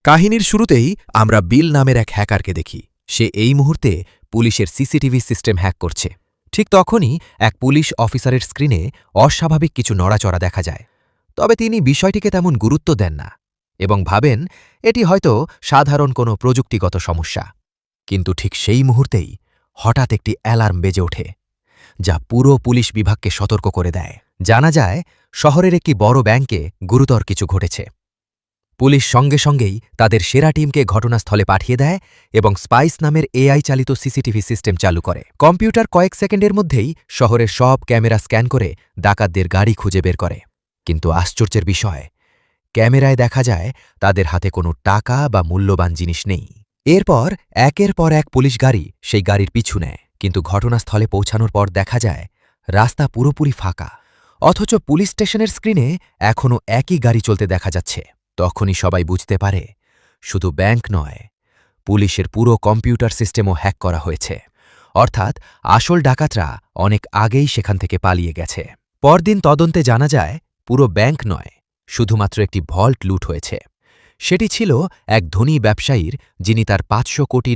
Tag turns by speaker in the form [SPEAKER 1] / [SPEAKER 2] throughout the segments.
[SPEAKER 1] কাহিনীর শুরুতেই আমরা বিল নামের এক হ্যাকারকে দেখি। সে এই মুহূর্তে পুলিশের সিসিটিভি সিস্টেম হ্যাক করছে। ঠিক তখনই এক পুলিশ অফিসারের স্ক্রিনে অস্বাভাবিক কিছু নড়াচড়া দেখা যায়। তবে তিনি বিষয়টিকে তেমন গুরুত্ব দেন না এবং ভাবেন এটি হয়তো সাধারণ কোনো প্রযুক্তিগত সমস্যা। কিন্তু ঠিক সেই মুহূর্তেই হঠাৎ একটি অ্যালার্ম বেজে ওঠে, যা পুরো পুলিশ বিভাগকে সতর্ক করে দেয়। জানা যায় শহরের একটি বড় ব্যাংকে গুরুতর কিছু ঘটেছে। পুলিশ সঙ্গে সঙ্গেই তাদের সেরা টিমকে ঘটনাস্থলে পাঠিয়ে দেয় এবং স্পাইস নামের এআই চালিত সিসিটিভি সিস্টেম চালু করে। কম্পিউটার কয়েক সেকেন্ডের মধ্যেই শহরের সব ক্যামেরা স্ক্যান করে ডাকাতদের গাড়ি খুঁজে বের করে। কিন্তু আশ্চর্যের বিষয়, ক্যামেরায় দেখা যায় তাদের হাতে কোনো টাকা বা মূল্যবান জিনিস নেই। এরপর একের পর এক পুলিশ গাড়ি সেই গাড়ির পিছু নেয়, কিন্তু ঘটনাস্থলে পৌঁছানোর পর দেখা যায় রাস্তা পুরোপুরি ফাঁকা, অথচ পুলিশ স্টেশনের স্ক্রিনে এখনও একই গাড়ি চলতে দেখা যাচ্ছে। তখনই সবাই বুঝতে পারে শুধু ব্যাংক নয়, পুলিশের পুরো কম্পিউটার সিস্টেমও হ্যাক করা হয়েছে। অর্থাৎ আসল ডাকাতরা অনেক আগেই সেখান থেকে পালিয়ে গেছে। পরদিন তদন্তে জানা যায় পুরো ব্যাংক নয়, শুধুমাত্র একটি ভল্ট লুট হয়েছে। সেটি ছিল এক ধনী ব্যবসায়ীর, যিনি তার $500 কোটি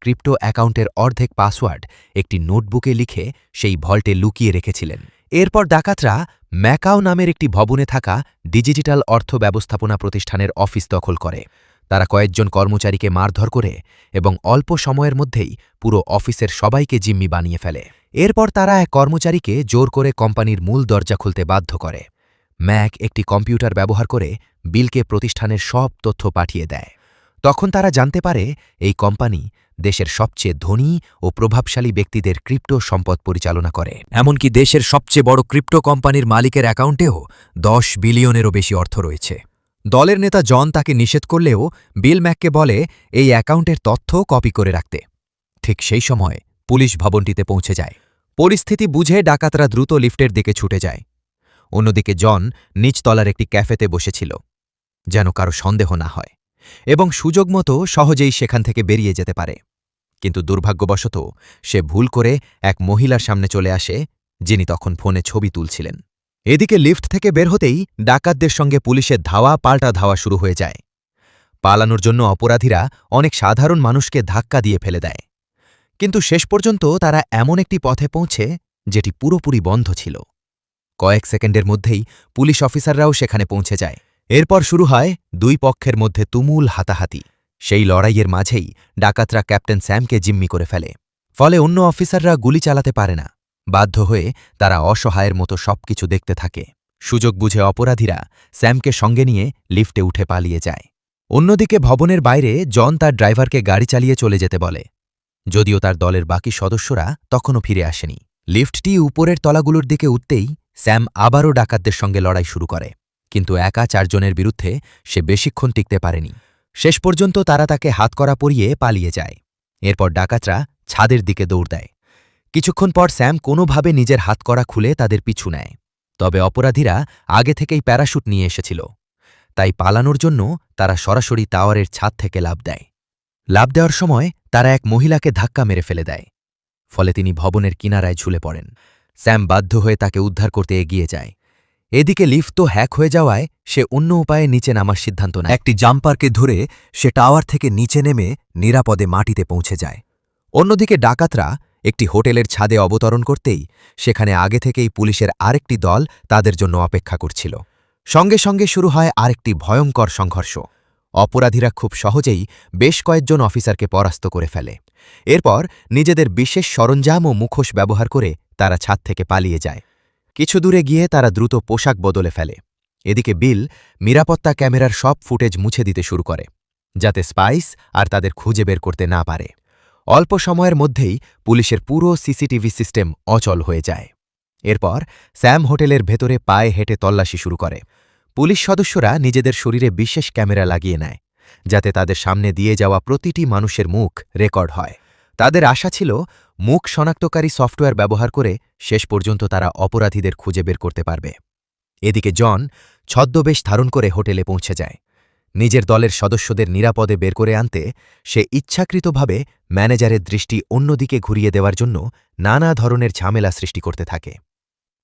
[SPEAKER 1] ক্রিপ্টো অ্যাকাউন্টের অর্ধেক পাসওয়ার্ড একটি নোটবুকে লিখে সেই ভল্টে লুকিয়ে রেখেছিলেন। এরপর ডাকাতরা ম্যাকাও নামের একটি ভবনে থাকা ডিজিটাল অর্থ ব্যবস্থাপনা প্রতিষ্ঠানের অফিস দখল করে। তারা কয়েকজন কর্মচারীকে মারধর করে এবং অল্প সময়ের মধ্যেই পুরো অফিসের সবাইকে জিম্মি বানিয়ে ফেলে। এরপর তারা এক কর্মচারীকে জোর করে কোম্পানির মূল দরজা খুলতে বাধ্য করে। ম্যাক একটি কম্পিউটার ব্যবহার করে বিলকে প্রতিষ্ঠানের সব তথ্য পাঠিয়ে দেয়। তখন তারা জানতে পারে এই কোম্পানি দেশের সবচেয়ে ধনী ও প্রভাবশালী ব্যক্তিদের ক্রিপ্টো সম্পদ পরিচালনা করে। এমনকি দেশের সবচেয়ে বড় ক্রিপ্টো কোম্পানির মালিকের অ্যাকাউন্টেও 10 বিলিয়নেরও বেশি অর্থ রয়েছে। দলের নেতা জন তাকে নিষেধ করলেও বিল ম্যাককে বলে এই অ্যাকাউন্টের তথ্য কপি করে রাখতে। ঠিক সেই সময় পুলিশ ভবনটিতে পৌঁছে যায়। পরিস্থিতি বুঝে ডাকাতরা দ্রুত লিফটের দিকে ছুটে যায়। অন্যদিকে জন নিচতলার একটি ক্যাফেতে বসেছিল, যেন কারো সন্দেহ না হয় এবং সুযোগ মতো সহজেই সেখান থেকে বেরিয়ে যেতে পারে। কিন্তু দুর্ভাগ্যবশত সে ভুল করে এক মহিলার সামনে চলে আসে, যিনি তখন ফোনে ছবি তুলছিলেন। এদিকে লিফট থেকে বের হতেই ডাকাতদের সঙ্গে পুলিশের ধাওয়া পাল্টা ধাওয়া শুরু হয়ে যায়। পালানোর জন্য অপরাধীরা অনেক সাধারণ মানুষকে ধাক্কা দিয়ে ফেলে দেয়, কিন্তু শেষ পর্যন্ত তারা এমন একটি পথে পৌঁছে যেটি পুরোপুরি বন্ধ ছিল। কয়েক সেকেন্ডের মধ্যেই পুলিশ অফিসাররাও সেখানে পৌঁছে যায়। এরপর শুরু হয় দুই পক্ষের মধ্যে তুমুল হাতাহাতি। সেই লড়াইয়ের মাঝেই ডাকাতরা ক্যাপ্টেন স্যামকে জিম্মি করে ফেলে। ফলে অন্য অফিসাররা গুলি চালাতে পারে না। বাধ্য হয়ে তারা অসহায়ের মতো সবকিছু দেখতে থাকে। সুযোগ বুঝে অপরাধীরা স্যামকে সঙ্গে নিয়ে লিফটে উঠে পালিয়ে যায়। অন্যদিকে ভবনের বাইরে জন তার ড্রাইভারকে গাড়ি চালিয়ে চলে যেতে বলে, যদিও তার দলের বাকি সদস্যরা তখনও ফিরে আসেনি। লিফটটি উপরের তলাগুলোর দিকে উঠতেই স্যাম আবারও ডাকাতদের সঙ্গে লড়াই শুরু করে, কিন্তু একা 4 জনের বিরুদ্ধে সে বেশিক্ষণ টিকতে পারেনি। শেষ পর্যন্ত তারা তাকে হাতকড়া পরিয়ে পালিয়ে যায়। এরপর ডাকাতরা ছাদের দিকে দৌড় দেয়। কিছুক্ষণ পর স্যাম কোনোভাবে নিজের হাতকড়া খুলে তাদের পিছু নেয়। তবে অপরাধীরা আগে থেকেই প্যারাশুট নিয়ে এসেছিল, তাই পালানোর জন্য তারা সরাসরি টাওয়ারের ছাদ থেকে লাফ দেয়। লাফ দেওয়ার সময় তারা এক মহিলাকে ধাক্কা মেরে ফেলে দেয়, ফলে তিনি ভবনের কিনারায় ঝুলে পড়েন। স্যাম বাধ্য হয়ে তাকে উদ্ধার করতে এগিয়ে যায়। এদিকে লিফট তো হ্যাক হয়ে যাওয়ায় সে অন্য উপায়ে নিচে নামার সিদ্ধান্ত নেয়। একটি জাম্পারকে ধরে সে টাওয়ার থেকে নিচে নেমে নিরাপদে মাটিতে পৌঁছে যায়। অন্যদিকে ডাকাতরা একটি হোটেলের ছাদে অবতরণ করতেই সেখানে আগে থেকেই পুলিশের আরেকটি দল তাদের জন্য অপেক্ষা করছিল। সঙ্গে সঙ্গে শুরু হয় আরেকটি ভয়ঙ্কর সংঘর্ষ। অপরাধীরা খুব সহজেই বেশ কয়েকজন অফিসারকে পরাস্ত করে ফেলে। এরপর নিজেদের বিশেষ সরঞ্জাম ও মুখোশ ব্যবহার করে তারা ছাদ থেকে পালিয়ে যায়। কিছু দূরে গিয়ে তারা দ্রুত পোশাক বদলে ফেলে। এদিকে বিল নিরাপত্তা ক্যামেরার সব ফুটেজ মুছে দিতে শুরু করে, যাতে স্পাইস আর তাদের খুঁজে বের করতে না পারে। অল্প সময়ের মধ্যেই পুলিশের পুরো সিসিটিভি সিস্টেম অচল হয়ে যায়। এরপর স্যাম হোটেলের ভেতরে পায়ে হেঁটে তল্লাশি শুরু করে। পুলিশ সদস্যরা নিজেদের শরীরে বিশেষ ক্যামেরা লাগিয়ে নেয়, যাতে তাদের সামনে দিয়ে যাওয়া প্রতিটি মানুষের মুখ রেকর্ড হয়। তাদের আশা ছিল মুখ শনাক্তকারী সফটওয়্যার ব্যবহার করে শেষ পর্যন্ত তারা অপরাধীদের খুঁজে বের করতে পারবে। এদিকে জন ছদ্মবেশ ধারণ করে হোটেলে পৌঁছে যায়। নিজের দলের সদস্যদের নিরাপদে বের করে আনতে সে ইচ্ছাকৃতভাবে ম্যানেজারের দৃষ্টি অন্যদিকে ঘুরিয়ে দেওয়ার জন্য নানা ধরনের ঝামেলা সৃষ্টি করতে থাকে।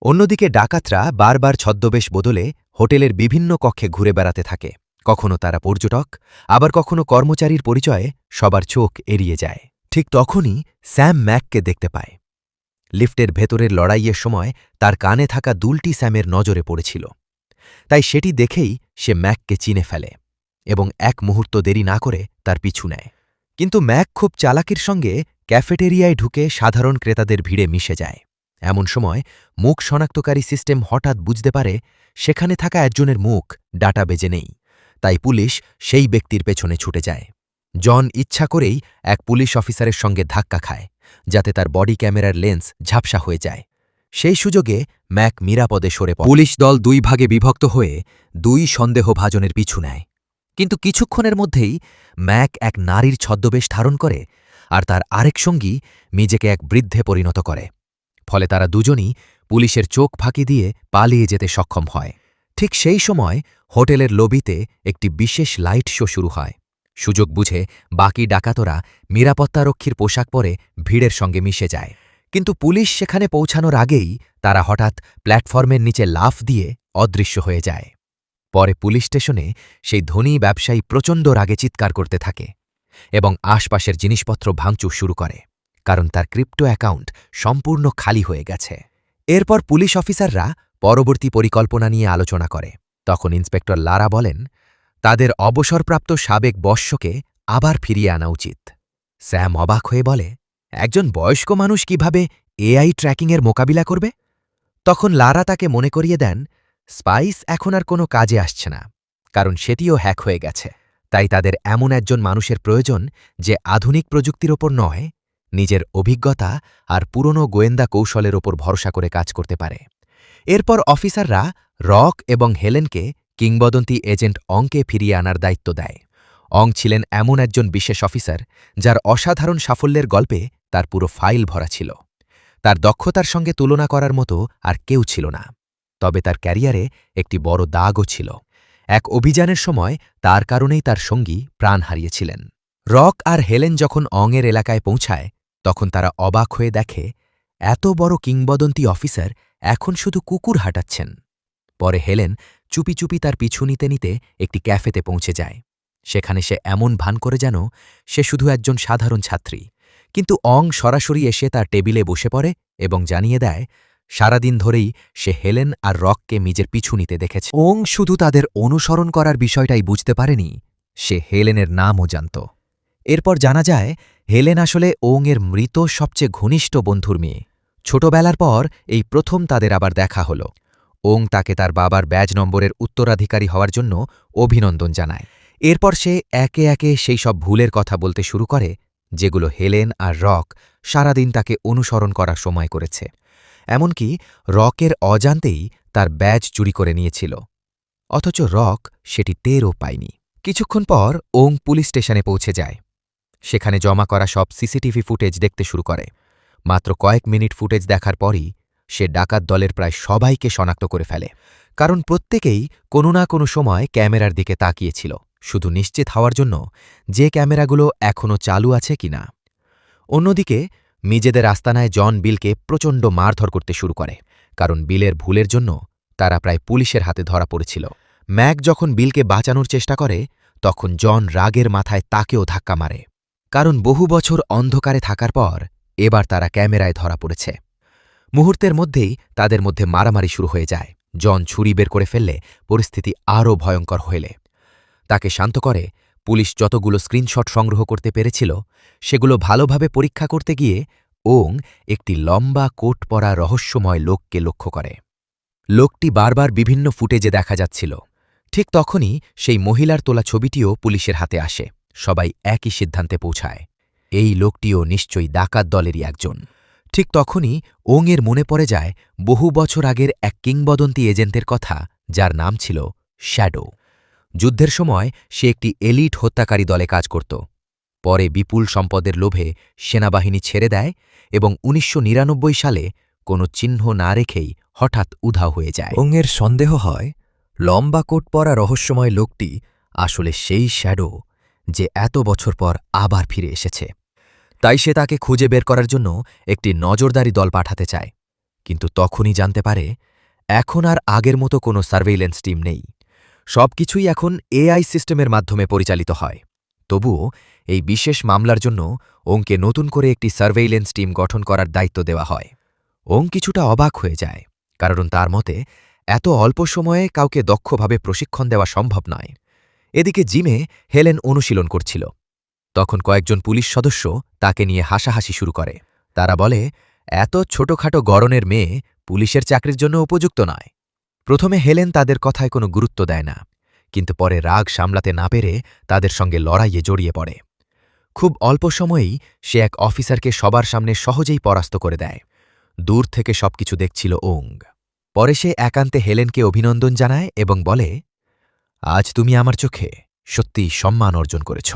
[SPEAKER 1] অন্যদিকে ডাকাতরা বারবার ছদ্মবেশ বদলে হোটেলের বিভিন্ন কক্ষে ঘুরে বেড়াতে থাকে, কখনো তারা পর্যটক, আবার কখনো কর্মচারীর পরিচয়ে সবার চোখ এড়িয়ে যায়। ঠিক তখনই স্যাম ম্যাককে দেখতে পায়। লিফটের ভেতরের লড়াইয়ের সময় তার কানে থাকা দুলটি স্যামের নজরে পড়েছিল। তাই সেটি দেখেই সে ম্যাককে চিনে ফেলে এবং এক মুহূর্ত দেরি না করে তার পিছু নেয়। কিন্তু ম্যাক খুব চালাকির সঙ্গে ক্যাফেটেরিয়ায় ঢুকে সাধারণ ক্রেতাদের ভিড়ে মিশে যায়। এমন সময় মুখ শনাক্তকারী সিস্টেম হঠাৎ বুঝতে পারে সেখানে থাকা একজনের মুখ ডাটাবেজে নেই। তাই পুলিশ সেই ব্যক্তির পেছনে ছুটে যায়। জন ইচ্ছা করেই এক পুলিশ অফিসারের সঙ্গে ধাক্কা খায়, যাতে তার বডি ক্যামেরার লেন্স ঝাপসা হয়ে যায়। সেই সুযোগে ম্যাক নিরাপদে সরে পড়ে। পুলিশ দল দুই ভাগে বিভক্ত হয়ে দুই সন্দেহভাজনের পিছু নেয়। কিন্তু কিছুক্ষণের মধ্যেই ম্যাক এক নারীর ছদ্মবেশ ধারণ করে আর তার আরেক সঙ্গী নিজেকে এক বৃদ্ধে পরিণত করে। ফলে তারা দুজনই পুলিশের চোখ ফাঁকি দিয়ে পালিয়ে যেতে সক্ষম হয়। ঠিক সেই সময় হোটেলের লবিতে একটি বিশেষ লাইট শো শুরু হয়। সুযোগ বুঝে বাকি ডাকাতরা নিরাপত্তারক্ষীর পোশাক পরে ভিড়ের সঙ্গে মিশে যায়। কিন্তু পুলিশ সেখানে পৌঁছানোর আগেই তারা হঠাৎ প্ল্যাটফর্মের নিচে লাফ দিয়ে অদৃশ্য হয়ে যায়। পরে পুলিশ স্টেশনে সেই ধনী ব্যবসায়ী প্রচণ্ড রাগে চিৎকার করতে থাকে এবং আশপাশের জিনিসপত্র ভাঙচুর শুরু করে, কারণ তার ক্রিপ্টো অ্যাকাউন্ট সম্পূর্ণ খালি হয়ে গেছে। এরপর পুলিশ অফিসাররা পরবর্তী পরিকল্পনা নিয়ে আলোচনা করে। তখন ইন্সপেক্টর লারা বলেন, তাদের অবসরপ্রাপ্ত সাবেক বশ্যকে আবার ফিরিয়ে আনা উচিত। স্যাম অবাক হয়ে বলে, একজন বয়স্ক মানুষ কিভাবে এআই ট্র্যাকিংয়ের মোকাবিলা করবে? তখন লারা তাকে মনে করিয়ে দেন, স্পাইস এখন আর কোনো কাজে আসছে না, কারণ সেটিও হ্যাক হয়ে গেছে। তাই তাদের এমন একজন মানুষের প্রয়োজন যে আধুনিক প্রযুক্তির ওপর নয়, নিজের অভিজ্ঞতা আর পুরনো গোয়েন্দা কৌশলের ওপর ভরসা করে কাজ করতে পারে। এরপর অফিসাররা রক এবং হেলেনকে কিংবদন্তি এজেন্ট অংকে ফিরিয়ে আনার দায়িত্ব দেয়। অং ছিলেন এমন একজন বিশেষ অফিসার যার অসাধারণ সাফল্যের গল্পে তার পুরো ফাইল ভরা ছিল। তার দক্ষতার সঙ্গে তুলনা করার মতো আর কেউ ছিল না। তবে তার ক্যারিয়ারে একটি বড় দাগও ছিল। এক অভিযানের সময় তার কারণেই তার সঙ্গী প্রাণ হারিয়েছিলেন। রক আর হেলেন যখন অংয়ের এলাকায় পৌঁছায়, তখন তারা অবাক হয়ে দেখে এত বড় কিংবদন্তি অফিসার এখন শুধু কুকুর হাঁটাচ্ছেন। পরে হেলেন চুপি চুপি তার পিছু নিতে নিতে একটি ক্যাফেতে পৌঁছে যায়। সেখানে সে এমন ভান করে যেন সে শুধু একজন সাধারণ ছাত্রী। কিন্তু অং সরাসরি এসে তার টেবিলে বসে পড়ে এবং জানিয়ে দেয় সারাদিন ধরেই সে হেলেন আর রককে নিজের পিছু নিতে দেখেছে। ওং শুধু তাদের অনুসরণ করার বিষয়টাই বুঝতে পারেনি, সে হেলেনের নামও জানত। এরপর জানা যায় হেলেন আসলে ওংয়ের মৃত সবচেয়ে ঘনিষ্ঠ বন্ধুর মেয়ে। ছোটবেলার পর এই প্রথম তাদের আবার দেখা হল। ওং তাকে তার বাবার ব্যাজ নম্বরের উত্তরাধিকারী হওয়ার জন্য অভিনন্দন জানায়। এরপর সে একে একে সেই সব ভুলের কথা বলতে শুরু করে যেগুলো হেলেন আর রক সারাদিন তাকে অনুসরণ করার সময় করেছে। এমনকি রকের অজান্তেই তার ব্যাজ চুরি করে নিয়েছিল, অথচ রক সেটি টেরও পায়নি। কিছুক্ষণ পর ওং পুলিশ স্টেশনে পৌঁছে যায়। সেখানে জমা করা সব সিসিটিভি ফুটেজ দেখতে শুরু করে। মাত্র কয়েক মিনিট ফুটেজ দেখার পরই সে ডাকাত দলের প্রায় সবাইকে শনাক্ত করে ফেলে, কারণ প্রত্যেকেই কোনো না কোনো সময় ক্যামেরার দিকে তাকিয়েছিল, শুধু নিশ্চিত হওয়ার জন্য যে ক্যামেরাগুলো এখনও চালু আছে কিনা। অন্যদিকে নিজেদের আস্তানায় জন বিলকে প্রচণ্ড মারধর করতে শুরু করে, কারণ বিলের ভুলের জন্য তারা প্রায় পুলিশের হাতে ধরা পড়েছিল। ম্যাক যখন বিলকে বাঁচানোর চেষ্টা করে, তখন জন রাগের মাথায় তাকেও ধাক্কা মারে, কারণ বহু বছর অন্ধকারে থাকার পর এবার তারা ক্যামেরায় ধরা পড়েছে। মুহূর্তের মধ্যেই তাদের মধ্যে মারামারি শুরু হয়ে যায়। জন ছুরি বের করে ফেললে পরিস্থিতি আরও ভয়ঙ্কর হলে তাকে শান্ত করে পুলিশ যতগুলো স্ক্রিনশট সংগ্রহ করতে পেরেছিল সেগুলো ভালোভাবে পরীক্ষা করতে গিয়ে ওং একটি লম্বা কোট পরা রহস্যময় লোককে লক্ষ্য করে। লোকটি বারবার বিভিন্ন ফুটেজে দেখা যাচ্ছিল। ঠিক তখনই সেই মহিলার তোলা ছবিটিও পুলিশের হাতে আসে। সবাই একই সিদ্ধান্তে পৌঁছায়, এই লোকটিও নিশ্চয়ই ডাকাত দলেরই একজন। ঠিক তখনই ওংয়ের মনে পড়ে যায় বহু বছর আগের এক কিংবদন্তি এজেন্টের কথা, যার নাম ছিল শ্যাডো। যুদ্ধের সময় সে একটি এলিট হত্যাকারী দলে কাজ করত। পরে বিপুল সম্পদের লোভে সেনাবাহিনী ছেড়ে দেয় এবং ১৯৯৯ সালে কোনো চিহ্ন না রেখেই হঠাৎ উধাও হয়ে যায়। ওংয়ের সন্দেহ হয় লম্বা কোট পরা রহস্যময় লোকটি আসলে সেই শ্যাডো যে এত বছর পর আবার ফিরে এসেছে। তাই সে তাকে খুঁজে বের করার জন্য একটি নজরদারি দল পাঠাতে চায়। কিন্তু তখনই জানতে পারে এখন আর আগের মতো কোনো সার্ভেইলেন্স টিম নেই। সবকিছুই এখন এআই সিস্টেমের মাধ্যমে পরিচালিত হয়। তবুও এই বিশেষ মামলার জন্য ওংকে নতুন করে একটি সার্ভেইলেন্স টিম গঠন করার দায়িত্ব দেওয়া হয়। ওং কিছুটা অবাক হয়ে যায়, কারণ তার মতে এত অল্প সময়ে কাউকে দক্ষভাবে প্রশিক্ষণ দেওয়া সম্ভব নয়। এদিকে জিমে হেলেন অনুশীলন করছিল। তখন কয়েকজন পুলিশ সদস্য তাকে নিয়ে হাসাহাসি শুরু করে। তারা বলে, এত ছোটখাটো গড়নের মেয়ে পুলিশের চাকরির জন্য উপযুক্ত নয়। প্রথমে হেলেন তাদের কথায় কোনো গুরুত্ব দেয় না, কিন্তু পরে রাগ সামলাতে না পেরে তাদের সঙ্গে লড়াইয়ে জড়িয়ে পড়ে। খুব অল্প সময়েই সে এক অফিসারকে সবার সামনে সহজেই পরাস্ত করে দেয়। দূর থেকে সবকিছু দেখছিল ওং। পরে সে একান্তে হেলেনকে অভিনন্দন জানায় এবং বলে, আজ তুমি আমার চোখে সত্যিই সম্মান অর্জন করেছ।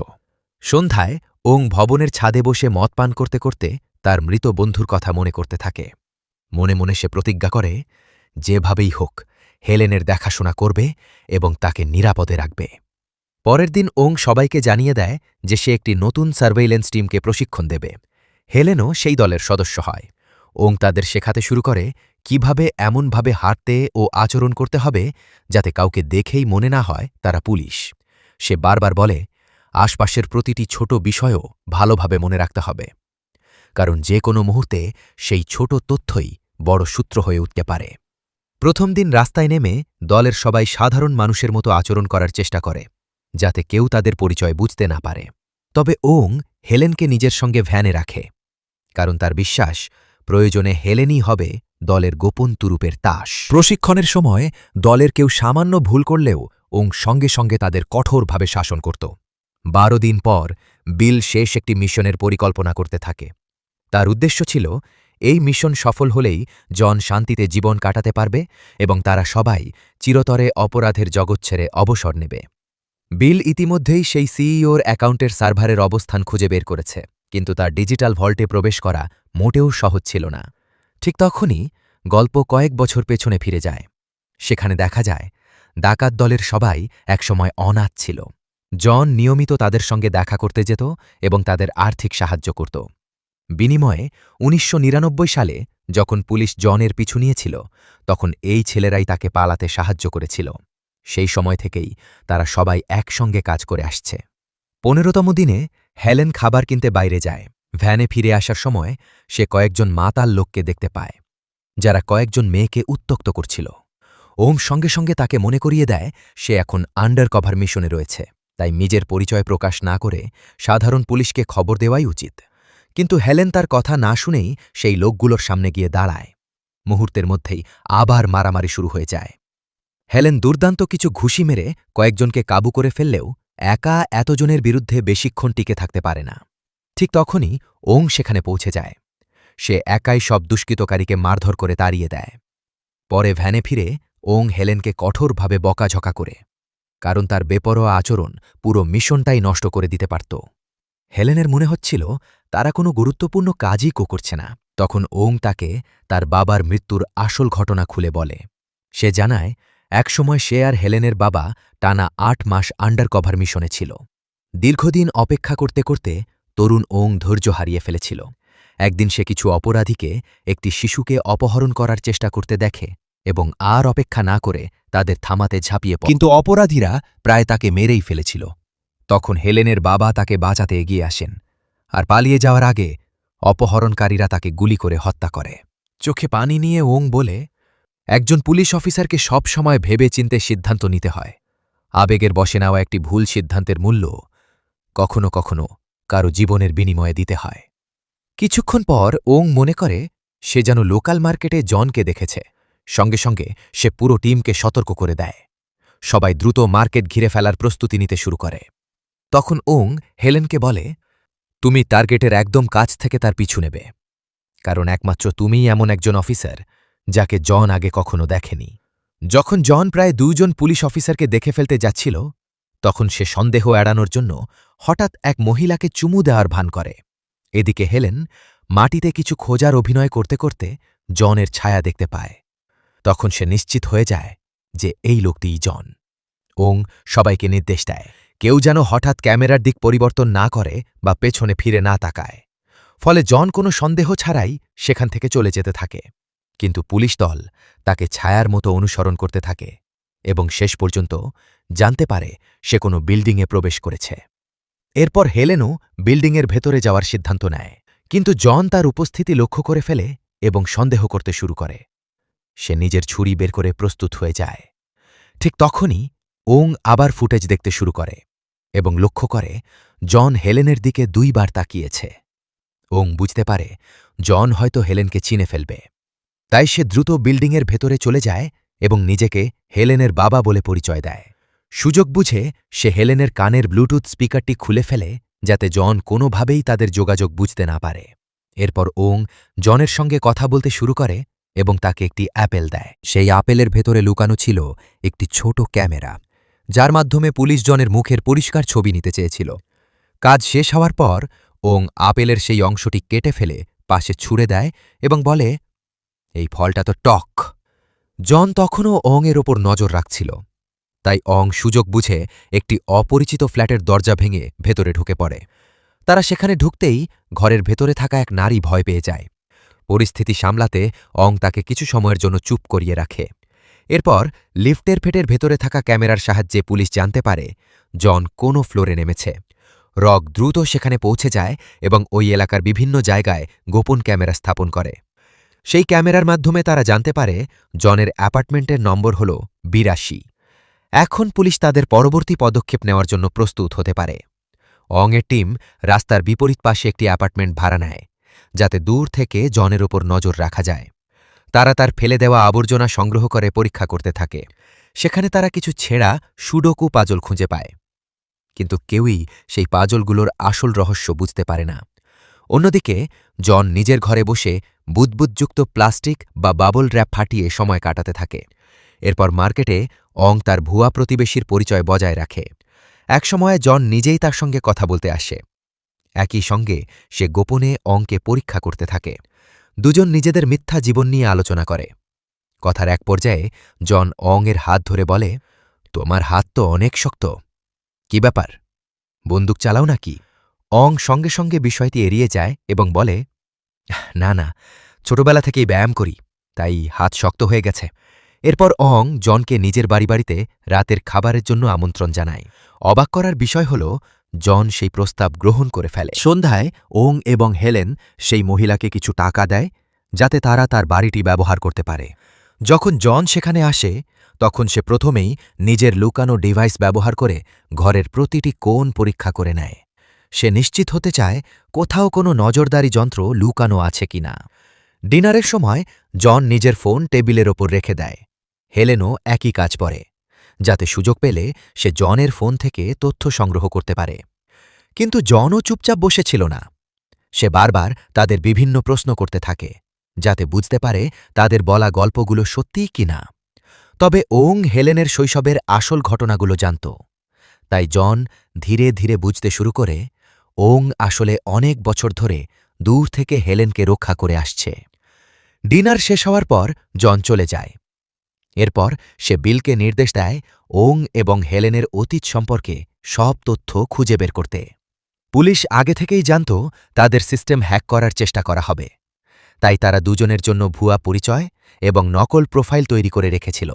[SPEAKER 1] সন্ধ্যায় ওং ভবনের ছাদে বসে মদ পান করতে করতে তার মৃত বন্ধুর কথা মনে করতে থাকে। মনে মনে সে প্রতিজ্ঞা করে, যেভাবেই হোক হেলেনের দেখাশোনা করবে এবং তাকে নিরাপদে রাখবে। পরের দিন ওং সবাইকে জানিয়ে দেয় যে সে একটি নতুন সার্ভেইলেন্স টিমকে প্রশিক্ষণ দেবে। হেলেনও সেই দলের সদস্য হয়। ওং তাদের শেখাতে শুরু করে কিভাবে এমনভাবে হাঁটতে ও আচরণ করতে হবে যাতে কাউকে দেখেই মনে না হয় তারা পুলিশ। সে বারবার বলে, আশপাশের প্রতিটি ছোট বিষয়ও ভালোভাবে মনে রাখতে হবে, কারণ যে কোনো মুহূর্তে সেই ছোট তথ্যই বড় সূত্র হয়ে উঠতে পারে। প্রথম দিন রাস্তায় নেমে দলের সবাই সাধারণ মানুষের মতো আচরণ করার চেষ্টা করে, যাতে কেউ তাদের পরিচয় বুঝতে না পারে। তবে ওং হেলেনকে নিজের সঙ্গে ভ্যানে রাখে, কারণ তার বিশ্বাস প্রয়োজনে হেলেনই হবে দলের গোপন তুরুপের তাস। প্রশিক্ষণের সময় দলের কেউ সামান্য ভুল করলেও ওং সঙ্গে সঙ্গে তাদের কঠোরভাবে শাসন করত। 12 দিন পর বিল শেষ একটি মিশনের পরিকল্পনা করতে থাকে। তার উদ্দেশ্য ছিল এই মিশন সফল হলেই জন শান্তিতে জীবন কাটাতে পারবে এবং তারা সবাই চিরতরে অপরাধের জগৎ ছেড়ে অবসর নেবে। বিল ইতিমধ্যেই সেই সিইওর অ্যাকাউন্টের সার্ভারের অবস্থান খুঁজে বের করেছে, কিন্তু তার ডিজিটাল ভল্টে প্রবেশ করা মোটেও সহজ ছিল না। ঠিক তখনই গল্প কয়েক বছর পেছনে ফিরে যায়। সেখানে দেখা যায় ডাকাত দলের সবাই একসময় অনাথ ছিল। জন নিয়মিত তাদের সঙ্গে দেখা করতে যেত এবং তাদের আর্থিক সাহায্য করত। বিনিময়ে ১৯৯৯ সালে যখন পুলিশ জনের পিছু নিয়েছিল, তখন এই ছেলেরাই তাকে পালাতে সাহায্য করেছিল। সেই সময় থেকেই তারা সবাই একসঙ্গে কাজ করে আসছে। ১৫তম দিনে হেলেন খাবার কিনতে বাইরে যায়। ভ্যানে ফিরে আসার সময় সে কয়েকজন মাতাল লোককে দেখতে পায়, যারা কয়েকজন মেয়েকে উত্ত্যক্ত করছিল। ওং সঙ্গে সঙ্গে তাকে মনে করিয়ে দেয় সে এখন আন্ডার কভার মিশনে রয়েছে, তাই নিজের পরিচয় প্রকাশ না করে সাধারণ পুলিশকে খবর দেওয়াই উচিত। কিন্তু হেলেন তার কথা না শুনেই সেই লোকগুলোর সামনে গিয়ে দাঁড়ায়। মুহূর্তের মধ্যেই আবার মারামারি শুরু হয়ে যায়। হেলেন দুর্দান্ত কিছু ঘুষি মেরে কয়েকজনকে কাবু করে ফেললেও একা এতজনের বিরুদ্ধে বেশিক্ষণ টিকে থাকতে পারে না। ঠিক তখনই ওং সেখানে পৌঁছে যায়। সে একাই সব দুষ্কৃতকারীকে মারধর করে তাড়িয়ে দেয়। পরে ভ্যানে ফিরে ওং হেলেনকে কঠোরভাবে বকাঝকা করে, কারণ তার বেপরোয়া আচরণ পুরো মিশনটাই নষ্ট করে দিতে পারত। হেলেনের মনে হচ্ছিল তারা কোনো গুরুত্বপূর্ণ কাজই করছে না। তখন ওং তাকে তার বাবার মৃত্যুর আসল ঘটনা খুলে বলে। সে জানায় একসময় সে আর হেলেনের বাবা টানা ৮ মাস আন্ডার কভার মিশনে ছিল। দীর্ঘদিন অপেক্ষা করতে করতে তরুণ ওং ধৈর্য হারিয়ে ফেলেছিল। একদিন সে কিছু অপরাধীকে একটি শিশুকে অপহরণ করার চেষ্টা করতে দেখে এবং আর অপেক্ষা না করে তাদের থামাতে ঝাঁপিয়ে পড়ে, কিন্তু অপরাধীরা প্রায় তাকে মেরেই ফেলেছিল। তখন হেলেনের বাবা তাকে বাঁচাতে এগিয়ে আসেন, আর পালিয়ে যাওয়ার আগে অপহরণকারীরা তাকে গুলি করে হত্যা করে। চোখে পানি নিয়ে ওং বলে, একজন পুলিশ অফিসারকে সব সময় ভেবে চিন্তে সিদ্ধান্ত নিতে হয়। আবেগের বশে নেওয়া একটি ভুল সিদ্ধান্তের মূল্য কখনো কখনো কারো জীবনের বিনিময়ে দিতে হয়। কিছুক্ষণ পর ওং মনে করে সে যেন লোকাল মার্কেটে জনকে দেখেছে। সঙ্গে সঙ্গে সে পুরো টিমকে সতর্ক করে দেয়। সবাই দ্রুত মার্কেট ঘিরে ফেলার প্রস্তুতি নিতে শুরু করে। তখন ওং হেলেনকে বলে, তুমি টার্গেটের একদম কাছ থেকে তার পিছু নেবে, কারণ একমাত্র তুমিই এমন একজন অফিসার যাকে জন আগে কখনো দেখেনি। যখন জন প্রায় ২ জন পুলিশ অফিসারকে দেখে ফেলতে যাচ্ছিল, তখন সে সন্দেহ এড়ানোর জন্য হঠাৎ এক মহিলাকে চুমু দেওয়ার ভান করে। এদিকে হেলেন মাটিতে কিছু খোঁজার অভিনয় করতে করতে জনের ছায়া দেখতে পায়। তখন সে নিশ্চিত হয়ে যায় যে এই লোকটিই জন। ওং সবাইকে নির্দেশ দেয় কেউ যেন হঠাৎ ক্যামেরার দিক পরিবর্তন না করে বা পেছনে ফিরে না তাকায়। ফলে জন কোনো সন্দেহ ছাড়াই সেখান থেকে চলে যেতে থাকে। কিন্তু পুলিশ দল তাকে ছায়ার মতো অনুসরণ করতে থাকে এবং শেষ পর্যন্ত জানতে পারে সে কোনো বিল্ডিংয়ে প্রবেশ করেছে। এরপর হেলেনও বিল্ডিংয়ের ভেতরে যাওয়ার সিদ্ধান্ত নেয়, কিন্তু জন তার উপস্থিতি লক্ষ্য করে ফেলে এবং সন্দেহ করতে শুরু করে। সে নিজের ছুরি বের করে প্রস্তুত হয়ে যায়। ঠিক তখনই ওং আবার ফুটেজ দেখতে শুরু করে এবং লক্ষ্য করে জন হেলেনের দিকে 2 বার তাকিয়েছে। ওং বুঝতে পারে জন হয়তো হেলেনকে চিনে ফেলবে, তাই সে দ্রুত বিল্ডিংয়ের ভেতরে চলে যায় এবং নিজেকে হেলেনের বাবা বলে পরিচয় দেয়। সুযোগ বুঝে সে হেলেনের কানের ব্লুটুথ স্পিকারটি খুলে ফেলে যাতে জন কোনোভাবেই তাদের যোগাযোগ বুঝতে না পারে। এরপর ওং জনের সঙ্গে কথা বলতে শুরু করে এবং তাকে একটি অ্যাপেল দেয়। সেই আপেলের ভেতরে লুকানো ছিল একটি ছোট ক্যামেরা, যার মাধ্যমে পুলিশ জনের মুখের পরিষ্কার ছবি নিতে চেয়েছিল। কাজ শেষ হওয়ার পর ওং আপেলের সেই অংশটি কেটে ফেলে পাশে ছুঁড়ে দেয় এবং বলে, এই ফলটা তো টক। জন তখনও অংয়ের ওপর নজর রাখছিল, তাই অং সুযোগ বুঝে একটি অপরিচিত ফ্ল্যাটের দরজা ভেঙে ভেতরে ঢুকে পড়ে। তারা সেখানে ঢুকতেই ঘরের ভেতরে থাকা এক নারী ভয় পেয়ে যায়। পরিস্থিতি সামলাতে অং তাকে কিছু সময়ের জন্য চুপ করিয়ে রাখে। এরপর লিফটের ফেটের ভেতরে থাকা ক্যামেরার সাহায্যে পুলিশ জানতে পারে জন কোনো ফ্লোরে নেমেছে। রক দ্রুত সেখানে পৌঁছে যায় এবং ওই এলাকার বিভিন্ন জায়গায় গোপন ক্যামেরা স্থাপন করে। সেই ক্যামেরার মাধ্যমে তারা জানতে পারে জনের অ্যাপার্টমেন্টের নম্বর হল ৮২। এখন পুলিশ তাদের পরবর্তী পদক্ষেপ নেওয়ার জন্য প্রস্তুত হতে পারে। অংয়ের টিম রাস্তার বিপরীত পাশে একটি অ্যাপার্টমেন্ট ভাড়া নেয়, যাতে দূর থেকে জনের ওপর নজর রাখা যায়। তারা তার ফেলে দেওয়া আবর্জনা সংগ্রহ করে পরীক্ষা করতে থাকে। সেখানে তারা কিছু ছেঁড়া সুডোকু পাজল খুঁজে পায়, কিন্তু কেউই সেই পাজলগুলোর আসল রহস্য বুঝতে পারে না। অন্যদিকে জন নিজের ঘরে বসে বুদ্বুদযুক্ত প্লাস্টিক বা বাবল র্যাপ ফাটিয়ে সময় কাটাতে থাকে। এরপর মার্কেটে অং তার ভুয়া প্রতিবেশীর পরিচয় বজায় রাখে। একসময় জন নিজেই তার সঙ্গে কথা বলতে আসে। একই সঙ্গে সে গোপনে অংকে পরীক্ষা করতে থাকে। দুজন নিজেদের মিথ্যা জীবন নিয়ে আলোচনা করে। কথার এক পর্যায়ে জন অংয়ের হাত ধরে বলে, তোমার হাত তো অনেক শক্ত, কি ব্যাপার, বন্দুক চালাও নাকি? অং সঙ্গে সঙ্গে বিষয়টি এড়িয়ে যায় এবং বলে, না না, ছোটবেলা থেকেই ব্যায়াম করি, তাই হাত শক্ত হয়ে গেছে। এরপর অং জনকে নিজের বাড়িতে রাতের খাবারের জন্য আমন্ত্রণ জানায়। অবাক করার বিষয় হল জন সেই প্রস্তাব গ্রহণ করে ফেলে। সন্ধ্যায় ওং এবং হেলেন সেই মহিলাকে কিছু টাকা দেয় যাতে তারা তার বাড়িটি ব্যবহার করতে পারে। যখন জন সেখানে আসে তখন সে প্রথমেই নিজের লুকানো ডিভাইস ব্যবহার করে ঘরের প্রতিটি কোণ পরীক্ষা করে নেয়। সে নিশ্চিত হতে চায় কোথাও কোনো নজরদারি যন্ত্র লুকানো আছে কিনা। ডিনারের সময় জন নিজের ফোন টেবিলের ওপর রেখে দেয়। হেলেনও একই কাজ করে, যাতে সুযোগ পেলে সে জনের ফোন থেকে তথ্য সংগ্রহ করতে পারে। কিন্তু জনও চুপচাপ বসেছিল না। সে বারবার তাদের বিভিন্ন প্রশ্ন করতে থাকে, যাতে বুঝতে পারে তাদের বলা গল্পগুলো সত্যিই কিনা। তবে ওং হেলেনের শৈশবের আসল ঘটনাগুলো জানত, তাই জন ধীরে ধীরে বুঝতে শুরু করে ওং আসলে অনেক বছর ধরে দূর থেকে হেলেনকে রক্ষা করে আসছে। ডিনার শেষ হওয়ার পর জন চলে যায়। এরপর সে বিলকে নির্দেশ দেয় ওং এবং হেলেনের অতীত সম্পর্কে সব তথ্য খুঁজে বের করতে। পুলিশ আগে থেকেই জানত তাদের সিস্টেম হ্যাক করার চেষ্টা করা হবে, তাই তারা দুজনের জন্য ভুয়া পরিচয় এবং নকল প্রোফাইল তৈরি করে রেখেছিল।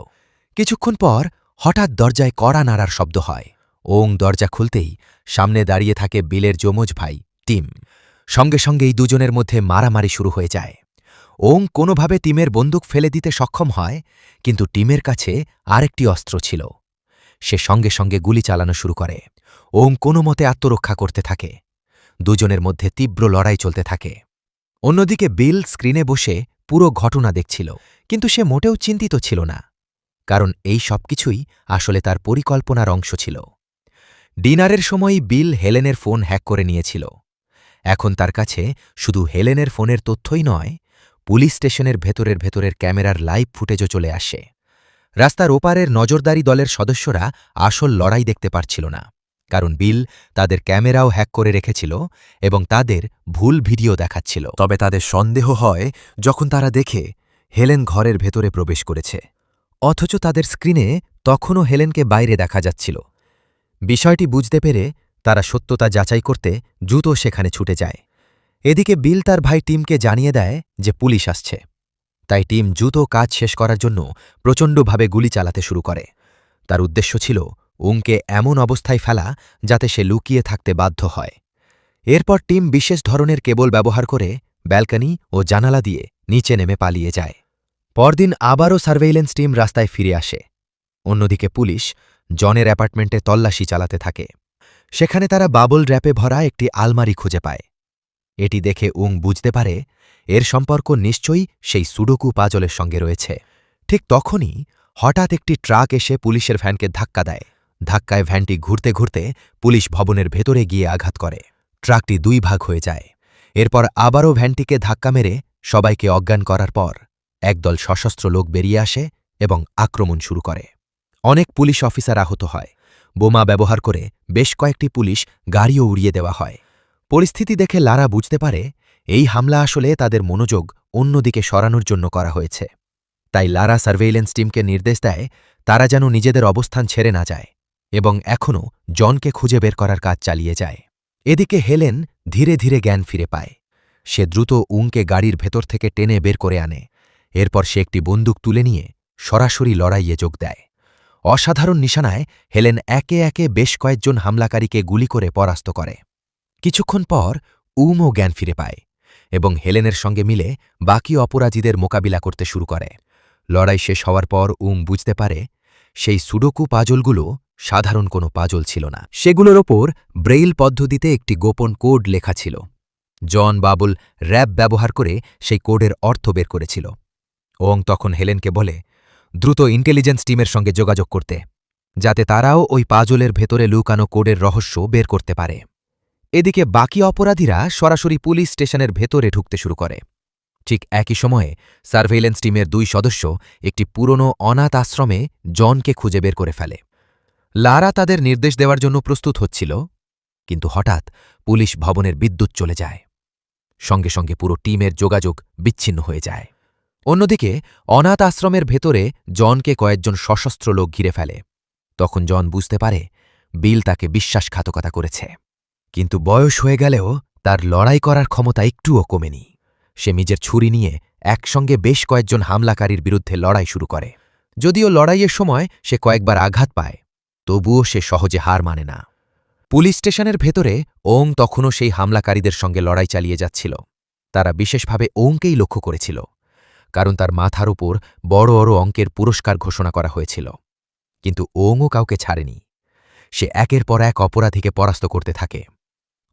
[SPEAKER 1] কিছুক্ষণ পর হঠাৎ দরজায় কড়া নাড়ার শব্দ হয়। ওং দরজা খুলতেই সামনে দাঁড়িয়ে থাকে বিলের যমজ ভাই টিম। সঙ্গে সঙ্গেই দুজনের মধ্যে মারামারি শুরু হয়ে যায়। ওং কোনোভাবে টিমের বন্দুক ফেলে দিতে সক্ষম হয়, কিন্তু টিমের কাছে আরেকটি অস্ত্র ছিল। সে সঙ্গে সঙ্গে গুলি চালানো শুরু করে। ওং কোনো মতে আত্মরক্ষা করতে থাকে। দুজনের মধ্যে তীব্র লড়াই চলতে থাকে। অন্যদিকে বিল স্ক্রিনে বসে পুরো ঘটনা দেখছিল, কিন্তু সে মোটেও চিন্তিত ছিল না, কারণ এই সবকিছুই আসলে তার পরিকল্পনার অংশ ছিল। ডিনারের সময়ই বিল হেলেনের ফোন হ্যাক করে নিয়েছিল। এখন তার কাছে শুধু হেলেনের ফোনের তথ্যই নয়, পুলিশ স্টেশনের ভেতরের ক্যামেরার লাইভ ফুটেজও চলে আসে। রাস্তার ওপারের নজরদারি দলের সদস্যরা আসল লড়াই দেখতে পারছিল না, কারণ বিল তাদের ক্যামেরাও হ্যাক করে রেখেছিল এবং তাদের ভুল ভিডিও দেখাচ্ছিল। তবে তাদের সন্দেহ হয় যখন তারা দেখে হেলেন ঘরের ভেতরে প্রবেশ করেছে, অথচ তাদের স্ক্রিনে তখনও হেলেনকে বাইরে দেখা যাচ্ছিল। বিষয়টি বুঝতে পেরে তারা সত্যতা যাচাই করতে দ্রুত সেখানে ছুটে যায়। এদিকে বিল তার ভাই টিমকে জানিয়ে দেয় যে পুলিশ আসছে, তাই টিম দ্রুত কাজ শেষ করার জন্য প্রচণ্ডভাবে গুলি চালাতে শুরু করে। তার উদ্দেশ্য ছিল উংকে এমন অবস্থায় ফেলা যাতে সে লুকিয়ে থাকতে বাধ্য হয়। এরপর টিম বিশেষ ধরনের কেবল ব্যবহার করে ব্যালকনি ও জানালা দিয়ে নিচে নেমে পালিয়ে যায়। পরদিন আবারও সার্ভেইলেন্স টিম রাস্তায় ফিরে আসে। অন্যদিকে পুলিশ জনের অ্যাপার্টমেন্টে তল্লাশি চালাতে থাকে। সেখানে তারা বাবল র্যাপে ভরা একটি আলমারি খুঁজে পায়। এটি দেখে উং বুঝতে পারে এর সম্পর্ক নিশ্চয়ই সেই সুডোকু পাজলের সঙ্গে রয়েছে। ঠিক তখনই হঠাৎ একটি ট্রাক এসে পুলিশের ভ্যানকে ধাক্কা দেয়। ধাক্কায় ভ্যানটি ঘুরতে ঘুরতে পুলিশ ভবনের ভেতরে গিয়ে আঘাত করে। ট্রাকটি 2 ভাগ হয়ে যায়। এরপর আবারও ভ্যানটিকে ধাক্কা মেরে সবাইকে অজ্ঞান করার পর একদল সশস্ত্র লোক বেরিয়ে আসে এবং আক্রমণ শুরু করে। অনেক পুলিশ অফিসার আহত হয়। বোমা ব্যবহার করে বেশ কয়েকটি পুলিশ গাড়িও উড়িয়ে দেওয়া হয়। পরিস্থিতি দেখে লারা বুঝতে পারে এই হামলা আসলে তাদের মনোযোগ অন্যদিকে সরানোর জন্য করা হয়েছে। তাই লারা সার্ভেইলেন্স টিমকে নির্দেশ দেয় তারা যেন নিজেদের অবস্থান ছেড়ে না যায় এবং এখনও জনকে খুঁজে বের করার কাজ চালিয়ে যায়। এদিকে হেলেন ধীরে ধীরে জ্ঞান ফিরে পায়। সে দ্রুত উংকে গাড়ির ভেতর থেকে টেনে বের করে আনে। এরপর সে একটি বন্দুক তুলে নিয়ে সরাসরি লড়াইয়ে যোগ দেয়। অসাধারণ নিশানায় হেলেন একে একে বেশ কয়েকজন হামলাকারীকে গুলি করে পরাস্ত করে। কিছুক্ষণ পর উমও জ্ঞান ফিরে পায় এবং হেলেনের সঙ্গে মিলে বাকি অপরাধীদের মোকাবিলা করতে শুরু করে। লড়াই শেষ হওয়ার পর বুঝতে পারে সেই সুডোকু পাজলগুলো সাধারণ কোনো পাজল ছিল না। সেগুলোর ওপর ব্রেইল পদ্ধতিতে একটি গোপন কোড লেখা ছিল। জন বাবুল র্যাপ ব্যবহার করে সেই কোডের অর্থ বের করেছিল। ওং তখন হেলেনকে বলে দ্রুত ইন্টেলিজেন্স টিমের সঙ্গে যোগাযোগ করতে, যাতে তারাও ওই পাজলের ভেতরে লুকানো কোডের রহস্য বের করতে পারে। এদিকে বাকি অপরাধীরা সরাসরি পুলিশ স্টেশনের ভেতরে ঢুকতে শুরু করে। ঠিক একই সময়ে সার্ভেইলেন্স টিমের 2 সদস্য একটি পুরনো অনাথ আশ্রমে জনকে খুঁজে বের করে ফেলে। লারা তাদের নির্দেশ দেওয়ার জন্য প্রস্তুত হচ্ছিল, কিন্তু হঠাৎ পুলিশ ভবনের বিদ্যুৎ চলে যায়। সঙ্গে সঙ্গে পুরো টিমের যোগাযোগ বিচ্ছিন্ন হয়ে যায়। অন্যদিকে অনাথ আশ্রমের ভেতরে জনকে কয়েকজন সশস্ত্র লোক ঘিরে ফেলে। তখন জন বুঝতে পারে বিল তাকে বিশ্বাসঘাতকতা করেছে, কিন্তু বয়স হয়ে গেলেও তার লড়াই করার ক্ষমতা একটুও কমেনি। সে নিজের ছুরি নিয়ে একসঙ্গে বেশ কয়েকজন হামলাকারীর বিরুদ্ধে লড়াই শুরু করে। যদিও লড়াইয়ের সময় সে কয়েকবার আঘাত পায়, তবুও সে সহজে হার মানে না। পুলিশ স্টেশনের ভেতরে ওং তখনও সেই হামলাকারীদের সঙ্গে লড়াই চালিয়ে যাচ্ছিল। তারা বিশেষভাবে ওংকেই লক্ষ্য করেছিল, কারণ তার মাথার উপর বড় বড় অঙ্কের পুরস্কার ঘোষণা করা হয়েছিল। কিন্তু ওংও কাউকে ছাড়েনি। সে একের পর এক অপরাধীকে পরাস্ত করতে থাকে।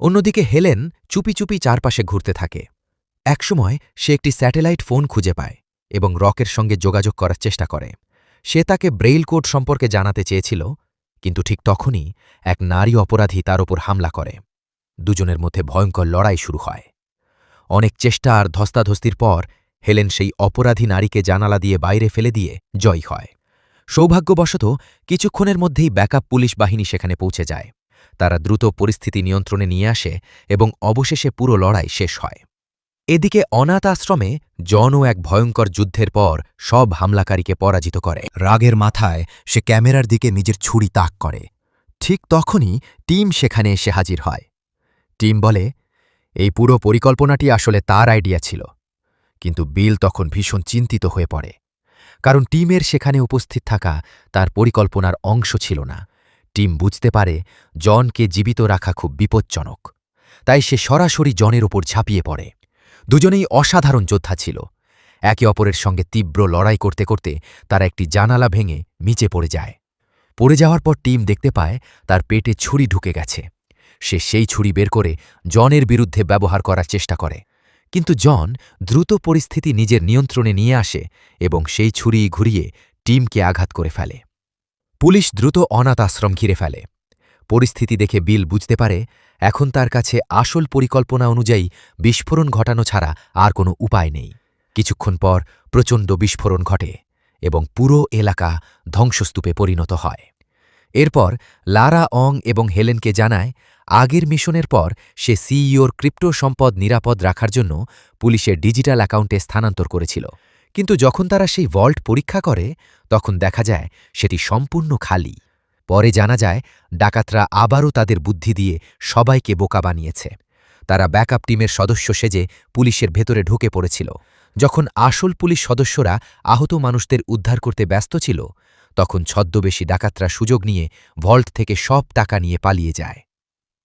[SPEAKER 1] অন্যদিকে হেলেন চুপি চুপি চারপাশে ঘুরতে থাকে। একসময় সে একটি স্যাটেলাইট ফোন খুঁজে পায় এবং রকের সঙ্গে যোগাযোগ করার চেষ্টা করে। সে তাকে ব্রেইল কোড সম্পর্কে জানাতে চেয়েছিল, কিন্তু ঠিক তখনই এক নারী অপরাধী তার ওপর হামলা করে। দুজনের মধ্যে ভয়ঙ্কর লড়াই শুরু হয়। অনেক চেষ্টা আর ধস্তাধস্তির পর হেলেন সেই অপরাধী নারীকে জানালা দিয়ে বাইরে ফেলে দিয়ে জয়ী হয়। সৌভাগ্যবশত কিছুক্ষণের মধ্যেই ব্যাকআপ পুলিশ বাহিনী সেখানে পৌঁছে যায়। তারা দ্রুত পরিস্থিতি নিয়ন্ত্রণে নিয়ে আসে এবং অবশেষে পুরো লড়াই শেষ হয়। এদিকে অনাথ আশ্রমে জনও এক ভয়ঙ্কর যুদ্ধের পর সব হামলাকারীকে পরাজিত করে। রাগের মাথায় সে ক্যামেরার দিকে নিজের ছুরি তাক করে। ঠিক তখনই টিম সেখানে এসে হাজির হয়। টিম বলে এই পুরো পরিকল্পনাটি আসলে তার আইডিয়া ছিল, কিন্তু বিল তখন ভীষণ চিন্তিত হয়ে পড়ে, কারণ টিমের সেখানে উপস্থিত থাকা তার পরিকল্পনার অংশ ছিল না। টিম বুঝতে পারে জনকে জীবিত রাখা খুব বিপজ্জনক, তাই সে সরাসরি জনের ওপর ঝাঁপিয়ে পড়ে। দুজনেই অসাধারণ যোদ্ধা ছিল। একে অপরের সঙ্গে তীব্র লড়াই করতে করতে তারা একটি জানালা ভেঙে নিচে পড়ে যায়। পড়ে যাওয়ার পর টিম দেখতে পায় তার পেটে ছুরি ঢুকে গেছে। সে সেই ছুরি বের করে জনের বিরুদ্ধে ব্যবহার করার চেষ্টা করে, কিন্তু জন দ্রুত পরিস্থিতি নিজের নিয়ন্ত্রণে নিয়ে আসে এবং সেই ছুরি ঘুরিয়ে টিমকে আঘাত করে ফেলে। পুলিশ দ্রুত অনাথ আশ্রম ঘিরে ফেলে। পরিস্থিতি দেখে বিল বুঝতে পারে এখন তার কাছে আসল পরিকল্পনা অনুযায়ী বিস্ফোরণ ঘটানো ছাড়া আর কোনো উপায় নেই। কিছুক্ষণ পর প্রচণ্ড বিস্ফোরণ ঘটে এবং পুরো এলাকা ধ্বংসস্তূপে পরিণত হয়। এরপর লারা অং এবং হেলেনকে জানায় আগের মিশনের পর সে সিইওর ক্রিপ্টো সম্পদ নিরাপদ রাখার জন্য পুলিশের ডিজিটাল অ্যাকাউন্টে স্থানান্তর করেছিল। কিন্তু যখন তারা সেই ভল্ট পরীক্ষা করে তখন দেখা যায় সেটি সম্পূর্ণ খালি। পরে জানা যায় ডাকাতরা আবারও তাদের বুদ্ধি দিয়ে সবাইকে বোকা বানিয়েছে। তারা ব্যাকআপ টিমের সদস্য সেজে পুলিশের ভেতরে ঢুকে পড়েছিল। যখন আসল পুলিশ সদস্যরা আহত মানুষদের উদ্ধার করতে ব্যস্ত ছিল, তখন ছদ্মবেশী ডাকাতরা সুযোগ নিয়ে ভল্ট থেকে সব টাকা নিয়ে পালিয়ে যায়।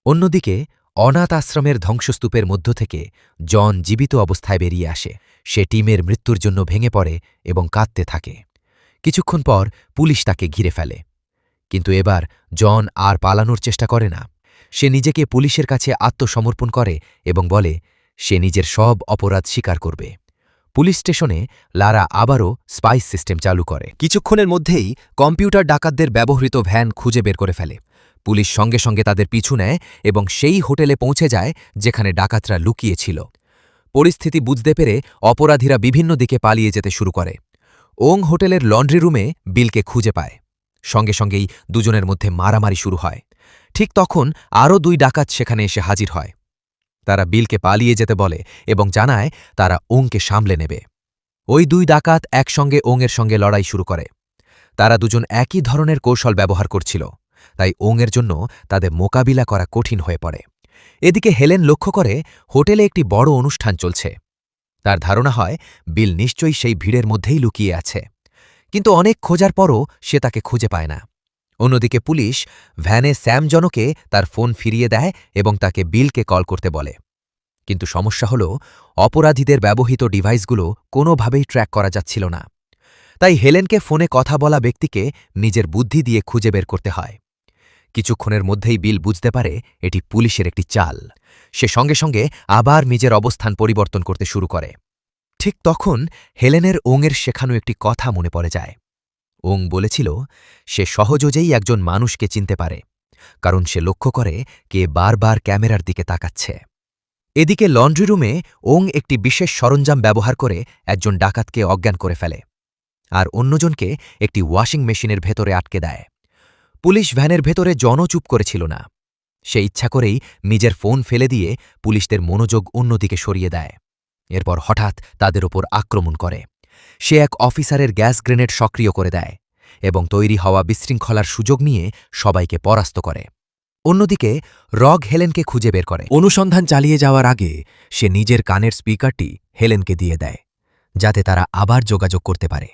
[SPEAKER 1] অন্যদিকে অনাথ আশ্রমের ধ্বংসস্তূপের মধ্য থেকে জন জীবিত অবস্থায় বেরিয়ে আসে। সে টিমের মৃত্যুর জন্য ভেঙে পড়ে এবং কাঁদতে থাকে। কিছুক্ষণ পর পুলিশ তাকে ঘিরে ফেলে, কিন্তু এবার জন আর পালানোর চেষ্টা করে না। সে নিজেকে পুলিশের কাছে আত্মসমর্পণ করে এবং বলে সে নিজের সব অপরাধ স্বীকার করবে। পুলিশ স্টেশনে লারা আবারও স্পাইস সিস্টেম চালু করে। কিছুক্ষণের মধ্যেই কম্পিউটার ডাকাতদের ব্যবহৃত ভ্যান খুঁজে বের করে ফেলে। পুলিশ সঙ্গে সঙ্গে তাদের পিছু নেয় এবং সেই হোটেলে পৌঁছে যায় যেখানে ডাকাতরা লুকিয়েছিল। পরিস্থিতি বুঝতে পেরে অপরাধীরা বিভিন্ন দিকে পালিয়ে যেতে শুরু করে। ওং হোটেলের লন্ড্রি রুমে বিলকে খুঁজে পায়। সঙ্গে সঙ্গেই দুজনের মধ্যে মারামারি শুরু হয়। ঠিক তখন আরও 2 ডাকাত সেখানে এসে হাজির হয়। তারা বিলকে পালিয়ে যেতে বলে এবং জানায় তারা ওংকে সামলে নেবে। ওই 2 ডাকাত একসঙ্গে ওংয়ের সঙ্গে লড়াই শুরু করে। তারা দুজন একই ধরনের কৌশল ব্যবহার করছিল, তাই ওংয়ের জন্য তাদের মোকাবিলা করা কঠিন হয়ে পড়ে। এদিকে হেলেন লক্ষ্য করে হোটেলে একটি বড় অনুষ্ঠান চলছে। তার ধারণা হয় বিল নিশ্চয়ই সেই ভিড়ের মধ্যেই লুকিয়ে আছে, কিন্তু অনেক খোঁজার পরও সে তাকে খুঁজে পায় না। অন্যদিকে পুলিশ ভ্যানে স্যাম জনকে তার ফোন ফিরিয়ে দেয় এবং তাকে বিলকে কল করতে বলে। কিন্তু সমস্যা হল অপরাধীদের ব্যবহৃত ডিভাইসগুলো কোনোভাবেই ট্র্যাক করা যাচ্ছিল না। তাই হেলেনকে ফোনে কথা বলা ব্যক্তিকে নিজের বুদ্ধি দিয়ে খুঁজে বের করতে হয়। কিছুক্ষণের মধ্যেই বিল বুঝতে পারে এটি পুলিশের একটি চাল। সে সঙ্গে সঙ্গে আবার নিজের অবস্থান পরিবর্তন করতে শুরু করে। ঠিক তখন হেলেনের ওংয়ের শেখানো একটি কথা মনে পড়ে যায়। ওং বলেছিল সে সহজেই একজন মানুষকে চিনতে পারে, কারণ সে লক্ষ্য করে কে বারবার ক্যামেরার দিকে তাকাচ্ছে। এদিকে লন্ড্রি রুমে ওং একটি বিশেষ সরঞ্জাম ব্যবহার করে একজন ডাকাতকে অজ্ঞান করে ফেলে, আর অন্যজনকে একটি ওয়াশিং মেশিনের ভেতরে আটকে দেয়। পুলিশ ভ্যানের ভেতরে জনও চুপ করেছিল না। সে ইচ্ছা করেই নিজের ফোন ফেলে দিয়ে পুলিশদের মনোযোগ অন্যদিকে সরিয়ে দেয়। এরপর হঠাৎ তাদের ওপর আক্রমণ করে। সে এক অফিসারের গ্যাস গ্রেনেড সক্রিয় করে দেয় এবং তৈরি হওয়া বিশৃঙ্খলার সুযোগ নিয়ে সবাইকে পরাস্ত করে। অন্যদিকে রগ হেলেনকে খুঁজে বের করে। অনুসন্ধান চালিয়ে যাওয়ার আগে সে নিজের কানের স্পিকারটি হেলেনকে দিয়ে দেয়, যাতে তারা আবার যোগাযোগ করতে পারে।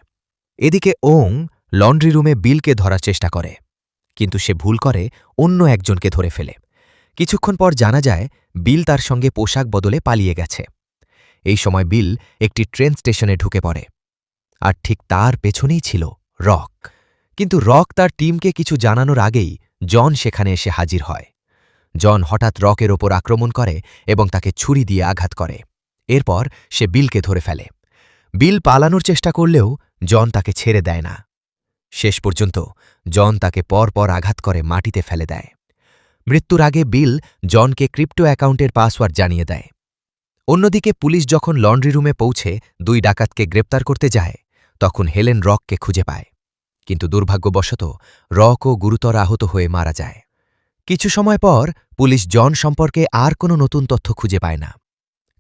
[SPEAKER 1] এদিকে ওং লন্ড্রি রুমে বিলকে ধরার চেষ্টা করে, কিন্তু সে ভুল করে অন্য একজনকে ধরে ফেলে। কিছুক্ষণ পর জানা যায় বিল তার সঙ্গে পোশাক বদলে পালিয়ে গেছে। এই সময় বিল একটি ট্রেন স্টেশনে ঢুকে পড়ে, আর ঠিক তার পেছনেই ছিল রক। কিন্তু রক তার টিমকে কিছু জানানোর আগেই জন সেখানে এসে হাজির হয়। জন হঠাৎ রকের ওপর আক্রমণ করে এবং তাকে ছুরি দিয়ে আঘাত করে। এরপর সে বিলকে ধরে ফেলে। বিল পালানোর চেষ্টা করলেও জন তাকে ছেড়ে দেয় না। শেষ পর্যন্ত জন তাকে পরপর আঘাত করে মাটিতে ফেলে দেয়। মৃত্যুর আগে বিল জনকে ক্রিপ্টো অ্যাকাউন্টের পাসওয়ার্ড জানিয়ে দেয়। অন্যদিকে পুলিশ যখন লন্ড্রি রুমে পৌঁছে 2 ডাকাতকে গ্রেপ্তার করতে যায়, তখন হেলেন রককে খুঁজে পায়, কিন্তু দুর্ভাগ্যবশত রকও গুরুতর আহত হয়ে মারা যায়। কিছু সময় পর পুলিশ জন সম্পর্কে আর কোনো নতুন তথ্য খুঁজে পায় না,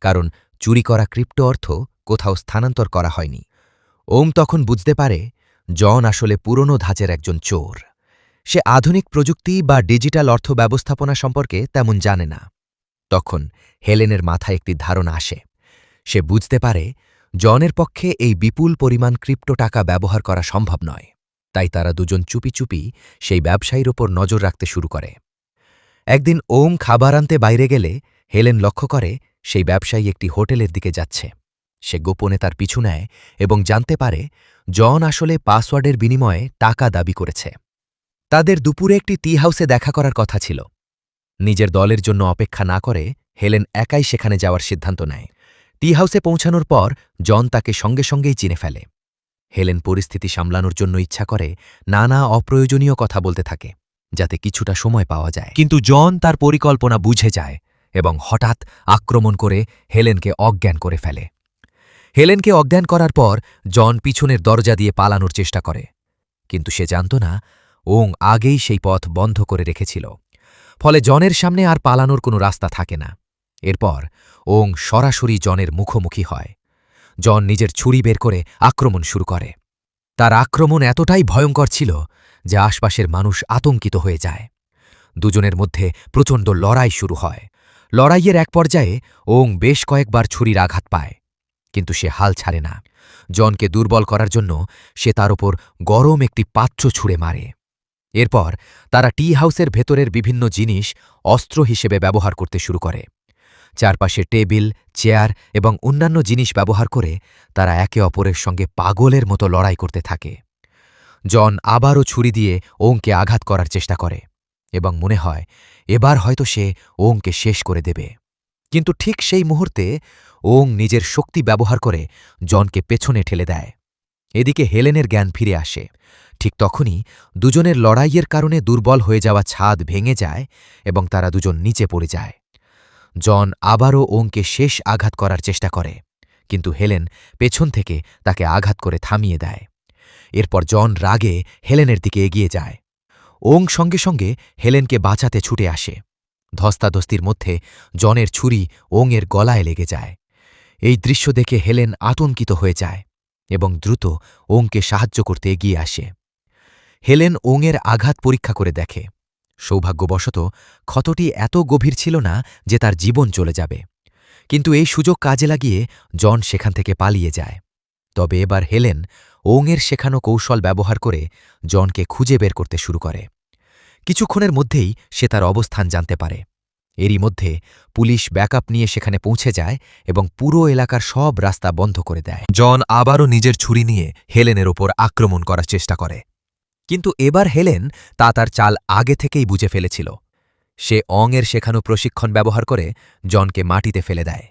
[SPEAKER 1] কারণ চুরি করা ক্রিপ্টো অর্থ কোথাও স্থানান্তর করা হয়নি। ওম তখন বুঝতে পারে জন আসলে পুরনো ধাঁচের একজন চোর। সে আধুনিক প্রযুক্তি বা ডিজিটাল অর্থ ব্যবস্থাপনা সম্পর্কে তেমন জানে না। তখন হেলেনের মাথায় একটি ধারণা আসে। সে বুঝতে পারে জনের পক্ষে এই বিপুল পরিমাণ ক্রিপ্টো টাকা ব্যবহার করা সম্ভব নয়। তাই তারা দুজন চুপি চুপি সেই ব্যবসায়ীর ওপর নজর রাখতে শুরু করে। একদিন ওম খাবার আনতে বাইরে গেলে হেলেন লক্ষ্য করে সেই ব্যবসায়ী একটি হোটেলের দিকে যাচ্ছে। সে গোপনে তার পিছু নেয় এবং জানতে পারে জন আসলে পাসওয়ার্ডের বিনিময়ে টাকা দাবি করেছে। তাদের দুপুরে একটি টি হাউসে দেখা করার কথা ছিল। নিজের দলের জন্য অপেক্ষা না করে হেলেন একাই সেখানে যাওয়ার সিদ্ধান্ত নেয়। টি হাউসে পৌঁছানোর পর জন তাকে সঙ্গে সঙ্গেই চিনে ফেলে। হেলেন পরিস্থিতি সামলানোর জন্য ইচ্ছা করে নানা অপ্রয়োজনীয় কথা বলতে থাকে, যাতে কিছুটা সময় পাওয়া যায়। কিন্তু জন তার পরিকল্পনা বুঝে যায় এবং হঠাৎ আক্রমণ করে হেলেনকে অজ্ঞান করে ফেলে। হেলেনকে অজ্ঞান করার পর জন পিছনের দরজা দিয়ে পালানোর চেষ্টা করে, কিন্তু সে জানত না ওং আগেই সেই পথ বন্ধ করে রেখেছিল। ফলে জনের সামনে আর পালানোর কোনো রাস্তা থাকে না। এরপর ওং সরাসরি জনের মুখোমুখি হয়। জন নিজের ছুরি বের করে আক্রমণ শুরু করে। তার আক্রমণ এতটাই ভয়ঙ্কর ছিল যে আশপাশের মানুষ আতঙ্কিত হয়ে যায়। দুজনের মধ্যে প্রচণ্ড লড়াই শুরু হয়। লড়াইয়ের এক পর্যায়ে ওং বেশ কয়েকবার ছুরির আঘাত পায়, কিন্তু সে হাল ছাড়ে না। জনকে দুর্বল করার জন্য সে তার ওপর গরম একটি পাত্র ছুঁড়ে মারে। এরপর তারা টি হাউসের ভেতরের বিভিন্ন জিনিস অস্ত্র হিসেবে ব্যবহার করতে শুরু করে। চারপাশে টেবিল, চেয়ার এবং অন্যান্য জিনিস ব্যবহার করে তারা একে অপরের সঙ্গে পাগলের মতো লড়াই করতে থাকে। জন আবারও ছুরি দিয়ে ওংকে আঘাত করার চেষ্টা করে এবং মনে হয় এবার হয়তো সে ওংকে শেষ করে দেবে। কিন্তু ঠিক সেই মুহূর্তে ওং নিজের শক্তি ব্যবহার করে জনকে পেছনে ঠেলে দেয়। এদিকে হেলেনের জ্ঞান ফিরে আসে। ঠিক তখনই দুজনের লড়াইয়ের কারণে দুর্বল হয়ে যাওয়া ছাদ ভেঙে যায় এবং তারা দুজন নিচে পড়ে যায়। জন আবারও ওংকে শেষ আঘাত করার চেষ্টা করে, কিন্তু হেলেন পেছন থেকে তাকে আঘাত করে থামিয়ে দেয়। এরপর জন রাগে হেলেনের দিকে এগিয়ে যায়। ওং সঙ্গে সঙ্গে হেলেনকে বাঁচাতে ছুটে আসে। ধস্তাধস্তির মধ্যে জনের ছুরি ওংয়ের গলায় লেগে যায়। এই দৃশ্য দেখে হেলেন আতঙ্কিত হয়ে যায় এবং দ্রুত ওংকে সাহায্য করতে এগিয়ে আসে। হেলেন ওংয়ের আঘাত পরীক্ষা করে দেখে। সৌভাগ্যবশত ক্ষতটি এত গভীর ছিল না যে তার জীবন চলে যাবে, কিন্তু এই সুযোগ কাজে লাগিয়ে জন সেখান থেকে পালিয়ে যায়। তবে এবার হেলেন ওংয়ের শেখানো কৌশল ব্যবহার করে জনকে খুঁজে বের করতে শুরু করে। কিছুক্ষণের মধ্যেই সে তার অবস্থান জানতে পারে। এরই মধ্যে পুলিশ ব্যাকআপ নিয়ে সেখানে পৌঁছে যায় এবং পুরো এলাকার সব রাস্তা বন্ধ করে দেয়। জন আবারও নিজের ছুরি নিয়ে হেলেনের ওপর আক্রমণ করার চেষ্টা করে, কিন্তু এবার হেলেন তার চাল আগে থেকেই বুঝে ফেলেছিল। সে অংয়ের শেখানো প্রশিক্ষণ ব্যবহার করে জনকে মাটিতে ফেলে দেয়।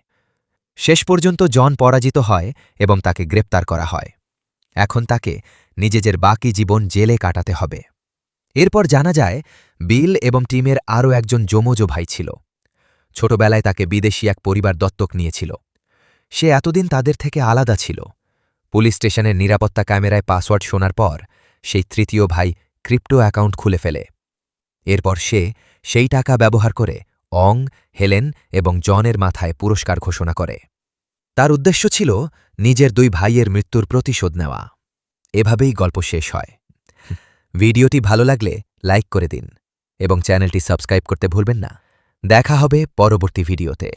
[SPEAKER 1] শেষ পর্যন্ত জন পরাজিত হয় এবং তাকে গ্রেপ্তার করা হয়। এখন তাকে নিজের বাকি জীবন জেলে কাটাতে হবে। এরপর জানা যায় বিল এবং টিমের আরও একজন যমজ ভাই ছিল। ছোটবেলায় তাকে বিদেশি এক পরিবার দত্তক নিয়েছিল। সে এতদিন তাদের থেকে আলাদা ছিল। পুলিশ স্টেশনের নিরাপত্তা ক্যামেরায় পাসওয়ার্ড শোনার পর সেই তৃতীয় ভাই ক্রিপ্টো অ্যাকাউন্ট খুলে ফেলে। এরপর সে সেই টাকা ব্যবহার করে অং, হেলেন এবং জনের মাথায় পুরস্কার ঘোষণা করে। তার উদ্দেশ্য ছিল নিজের দুই ভাইয়ের মৃত্যুর প্রতিশোধ নেওয়া। এভাবেই গল্প শেষ হয়। ভিডিওটি ভালো লাগলে লাইক করে দিন এবং চ্যানেলটি সাবস্ক্রাইব করতে ভুলবেন না। দেখা হবে পরবর্তী ভিডিওতে।